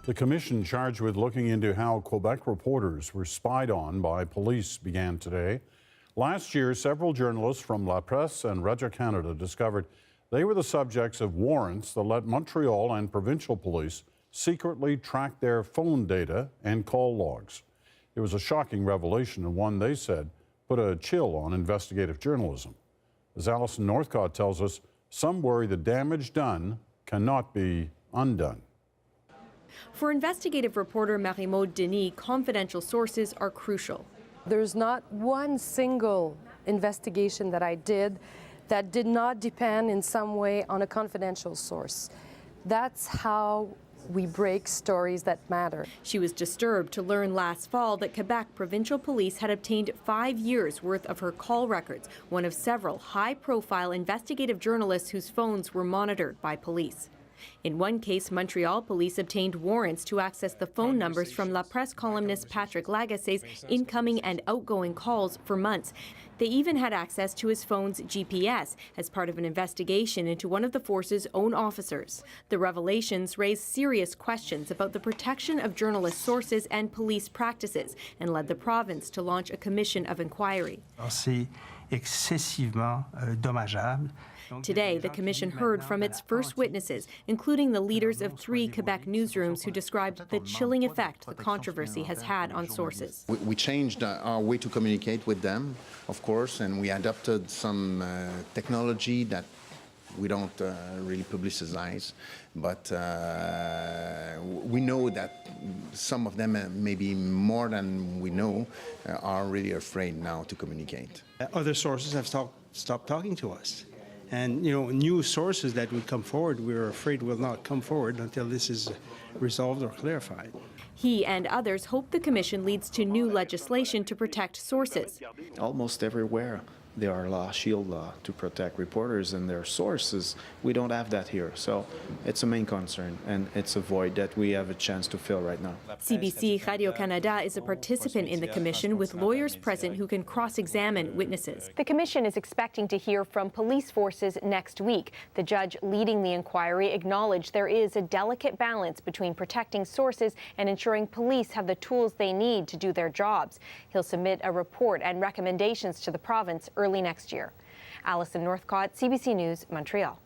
The commission charged with looking into how Quebec reporters were spied on by police began today. Last year, several journalists from La Presse and Radio-Canada discovered they were the subjects of warrants that let Montreal and provincial police secretly track their phone data and call logs. It was a shocking revelation and one they said put a chill on investigative journalism. As Alison Northcott tells us, some worry the damage done cannot be undone. For investigative reporter Marie-Maude Denis, confidential sources are crucial. There's not one single investigation that I did that did not depend in some way on a confidential source. That's how we break stories that matter. She was disturbed to learn last fall that Quebec provincial police had obtained 5 years' worth of her call records, one of several high-profile investigative journalists whose phones were monitored by police. In one case, Montreal police obtained warrants to access the phone numbers from La Presse columnist Patrick Lagasse's incoming and outgoing calls for months. They even had access to his phone's GPS as part of an investigation into one of the force's own officers. The revelations raised serious questions about the protection of journalist sources and police practices and led the province to launch a commission of inquiry. C'est excessivement dommageable. Today, the commission heard from its first witnesses, including the leaders of 3 Quebec newsrooms who described the chilling effect the controversy has had on sources. We changed our way to communicate with them, of course, and we adopted some technology that we don't really publicize, but we know that some of them, maybe more than we know, are really afraid now to communicate. Other sources have stopped talking to us. And, new sources that would come forward, we're afraid will not come forward until this is resolved or clarified. He and others hope the commission leads to new legislation to protect sources. Almost everywhere there are shield law to protect reporters and their sources. We don't have that here, so it's a main concern, and it's a void that we have a chance to fill right now. CBC Radio-Canada is a participant in the commission with lawyers present who can cross-examine witnesses. The commission is expecting to hear from police forces next week. The judge leading the inquiry acknowledged there is a delicate balance between protecting sources and ensuring police have the tools they need to do their jobs. He'll submit a report and recommendations to the province early next year. Alison Northcott, CBC News, Montreal.